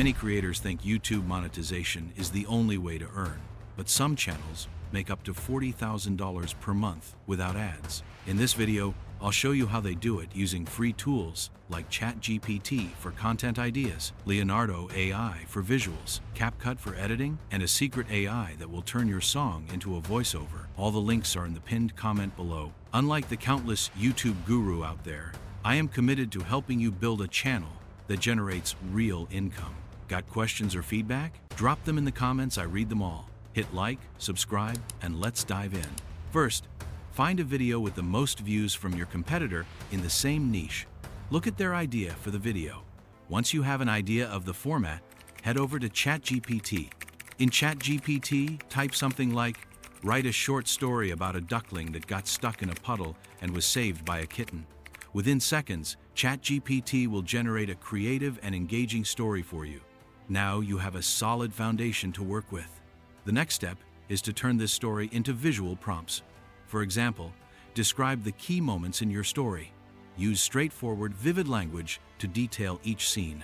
Many creators think YouTube monetization is the only way to earn, but some channels make up to $40,000 per month without ads. In this video, I'll show you how they do it using free tools like ChatGPT for content ideas, Leonardo AI for visuals, CapCut for editing, and a secret AI that will turn your song into a voiceover. All the links are in the pinned comment below. Unlike the countless YouTube guru out there, I am committed to helping you build a channel that generates real income. Got questions or feedback? Drop them in the comments, I read them all. Hit like, subscribe, and let's dive in. First, find a video with the most views from your competitor in the same niche. Look at their idea for the video. Once you have an idea of the format, head over to ChatGPT. In ChatGPT, type something like, "Write a short story about a duckling that got stuck in a puddle and was saved by a kitten." Within seconds, ChatGPT will generate a creative and engaging story for you. Now you have a solid foundation to work with. The next step is to turn this story into visual prompts. For example, describe the key moments in your story. Use straightforward, vivid language to detail each scene.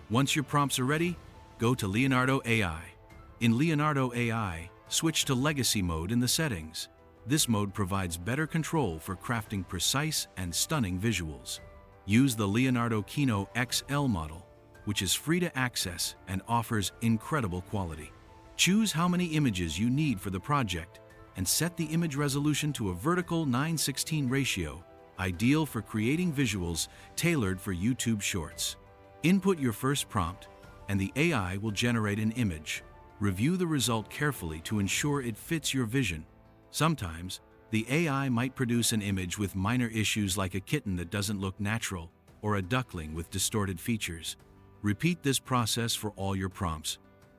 Once your prompts are ready, go to Leonardo AI. In Leonardo AI, switch to Legacy mode in the settings. This mode provides better control for crafting precise and stunning visuals. Use the Leonardo Kino XL model, which is free to access and offers incredible quality. Choose how many images you need for the project and set the image resolution to a vertical 9:16 ratio, ideal for creating visuals tailored for YouTube Shorts. Input your first prompt, and the AI will generate an image. Review the result carefully to ensure it fits your vision. Sometimes, the AI might produce an image with minor issues like a kitten that doesn't look natural or a duckling with distorted features. Repeat this process for all your prompts.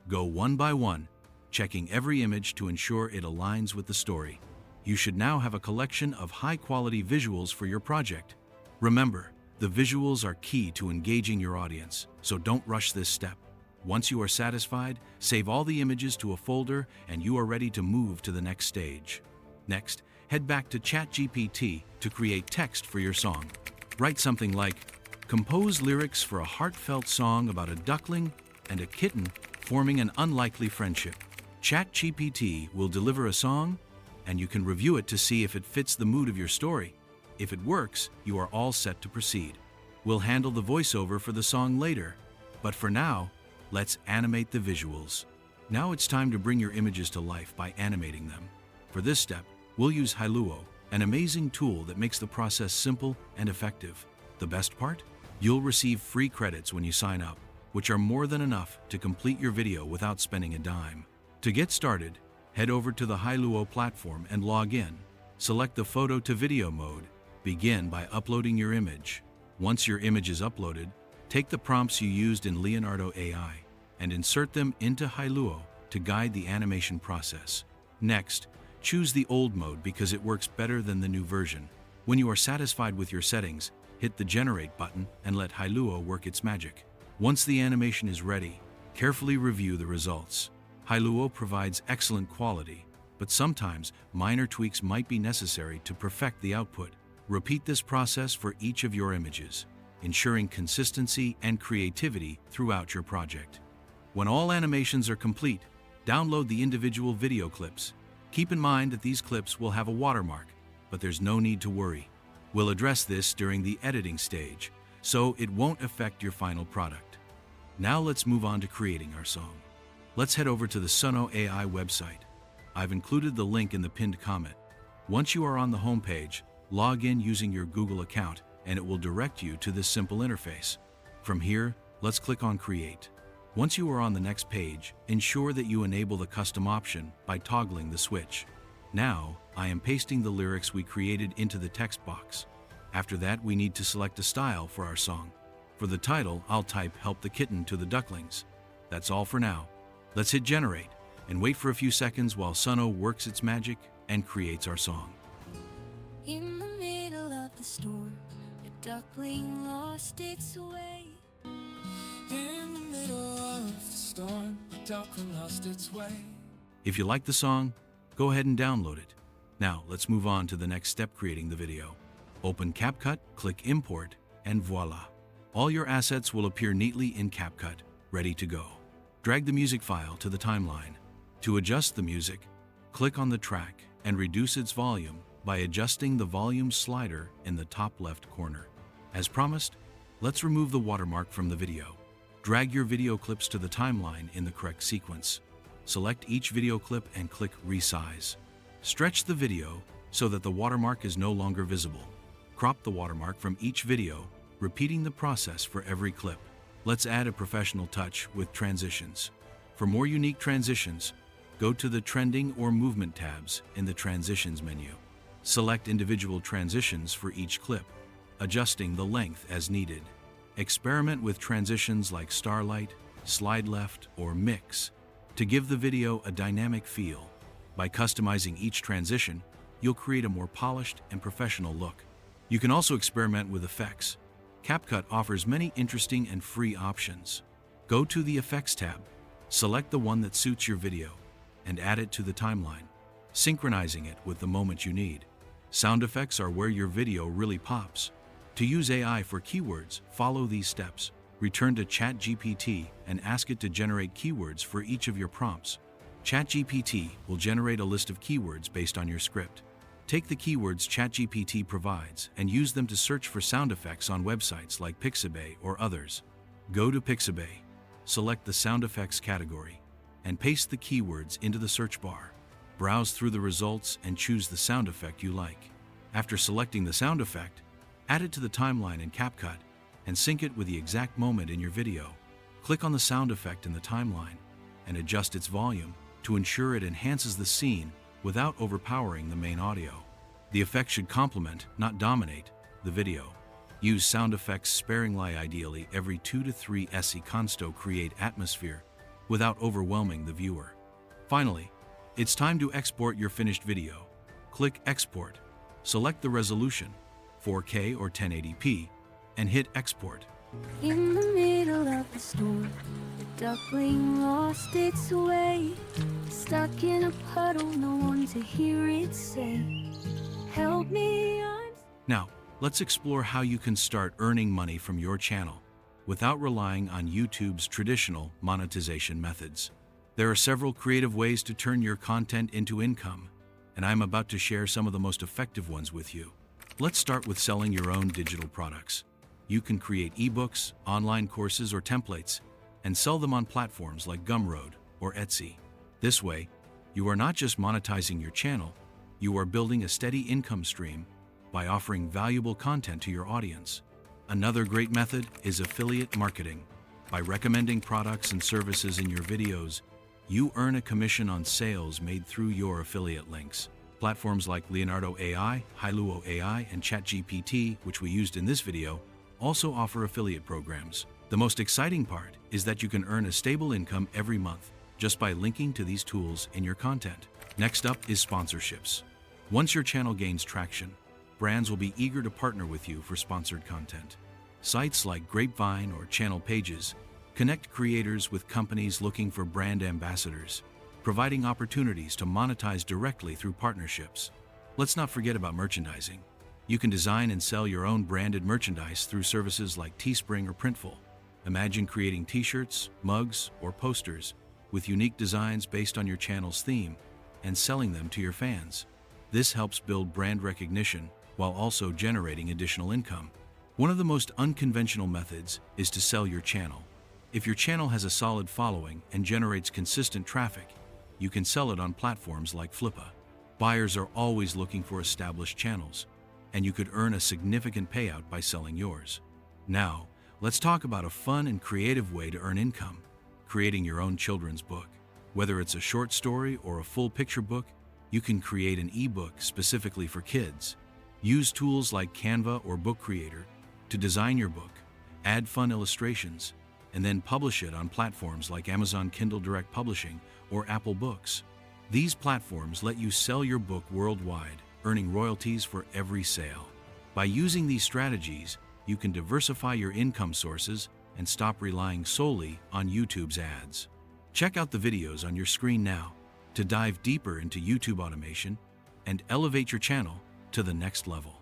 Go one by one, checking every image to ensure it aligns with the story. You should now have a collection of high-quality visuals for your project. Remember, the visuals are key to engaging your audience, so don't rush this step. Once you are satisfied, save all the images to a folder and you are ready to move to the next stage. Next, head back to ChatGPT to create text for your song. Write something like, "Compose lyrics for a heartfelt song about a duckling and a kitten forming an unlikely friendship." ChatGPT will deliver a song, and you can review it to see if it fits the mood of your story. If it works, you are all set to proceed. We'll handle the voiceover for the song later, but for now, let's animate the visuals. Now it's time to bring your images to life by animating them. For this step, we'll use Hailuo, an amazing tool that makes the process simple and effective. The best part? You'll receive free credits when you sign up, which are more than enough to complete your video without spending a dime. To get started, head over to the Hailuo platform and log in. Select the photo to video mode. Begin by uploading your image. Once your image is uploaded, take the prompts you used in Leonardo AI and insert them into Hailuo to guide the animation process. Next, choose the old mode because it works better than the new version. When you are satisfied with your settings, hit the Generate button and let Hailuo work its magic. Once the animation is ready, carefully review the results. Hailuo provides excellent quality, but sometimes minor tweaks might be necessary to perfect the output. Repeat this process for each of your images, ensuring consistency and creativity throughout your project. When all animations are complete, download the individual video clips. Keep in mind that these clips will have a watermark, but there's no need to worry. We'll address this during the editing stage, so it won't affect your final product. Now let's move on to creating our song. Let's head over to the Suno AI website. I've included the link in the pinned comment. Once you are on the homepage, log in using your Google account and it will direct you to this simple interface. From here, let's click on Create. Once you are on the next page, ensure that you enable the custom option by toggling the switch. Now, I am pasting the lyrics we created into the text box. After that, we need to select a style for our song. For the title, I'll type "Help the Kitten to the Ducklings." That's all for now. Let's hit Generate and wait for a few seconds while Suno works its magic and creates our song. In the middle of the storm, a duckling lost its way. In the middle of the storm, a duckling lost its way. If you like the song, go ahead and download it. Now, let's move on to the next step, creating the video. Open CapCut, click Import, and voila! All your assets will appear neatly in CapCut. ready to go. Drag the music file to the timeline. To adjust the music, click on the track and reduce its volume by adjusting the volume slider in the top left corner. As promised, let's remove the watermark from the video. Drag your video clips to the timeline in the correct sequence. Select each video clip and click Resize. Stretch the video so that the watermark is no longer visible. Crop the watermark from each video, repeating the process for every clip. Let's add a professional touch with transitions. For more unique transitions, go to the Trending or Movement tabs in the Transitions menu. Select individual transitions for each clip, adjusting the length as needed. Experiment with transitions like starlight, slide left, or mix to give the video a dynamic feel. By customizing each transition, you'll create a more polished and professional look. You can also experiment with effects. CapCut offers many interesting and free options. Go to the Effects tab, select the one that suits your video, and add it to the timeline, synchronizing it with the moment you need. Sound effects are where your video really pops. To use AI for keywords, follow these steps. Return to ChatGPT and ask it to generate keywords for each of your prompts. ChatGPT will generate a list of keywords based on your script. Take the keywords ChatGPT provides and use them to search for sound effects on websites like Pixabay or others. Go to Pixabay, select the sound effects category, and paste the keywords into the search bar. Browse through the results and choose the sound effect you like. After selecting the sound effect, add it to the timeline in CapCut and sync it with the exact moment in your video. Click on the sound effect in the timeline and adjust its volume to ensure it enhances the scene without overpowering the main audio. The effect should complement, not dominate, the video. Use sound effects sparingly, ideally every 2 to 3 seconds to create atmosphere without overwhelming the viewer. Finally, it's time to export your finished video. Click Export. Select the resolution, 4K or 1080p, and hit Export. In the middle of the storm, the duckling lost its way. Stuck in a puddle, no one to hear it say, "Help me, I'm..." Now, let's explore how you can start earning money from your channel without relying on YouTube's traditional monetization methods. There are several creative ways to turn your content into income, and I'm about to share some of the most effective ones with you. Let's start with selling your own digital products. You can create ebooks, online courses, or templates, and sell them on platforms like Gumroad or Etsy. This way, you are not just monetizing your channel, you are building a steady income stream by offering valuable content to your audience. Another great method is affiliate marketing. By recommending products and services in your videos, you earn a commission on sales made through your affiliate links. Platforms like Leonardo AI, Hailuo AI, and ChatGPT, which we used in this video, also offer affiliate programs. The most exciting part is that you can earn a stable income every month just by linking to these tools in your content. Next up is sponsorships. Once your channel gains traction, brands will be eager to partner with you for sponsored content. Sites like Grapevine or Channel Pages connect creators with companies looking for brand ambassadors, providing opportunities to monetize directly through partnerships. Let's not forget about merchandising. You can design and sell your own branded merchandise through services like Teespring or Printful. Imagine creating t-shirts, mugs, or posters with unique designs based on your channel's theme and selling them to your fans. This helps build brand recognition while also generating additional income. One of the most unconventional methods is to sell your channel. If your channel has a solid following and generates consistent traffic, you can sell it on platforms like Flippa. Buyers are always looking for established channels, and you could earn a significant payout by selling yours. Now, let's talk about a fun and creative way to earn income: creating your own children's book. Whether it's a short story or a full picture book, you can create an ebook specifically for kids. Use tools like Canva or Book Creator to design your book, add fun illustrations, and then publish it on platforms like Amazon Kindle Direct Publishing or Apple Books. These platforms let you sell your book worldwide, earning royalties for every sale. By using these strategies, you can diversify your income sources and stop relying solely on YouTube's ads. Check out the videos on your screen now to dive deeper into YouTube automation and elevate your channel to the next level.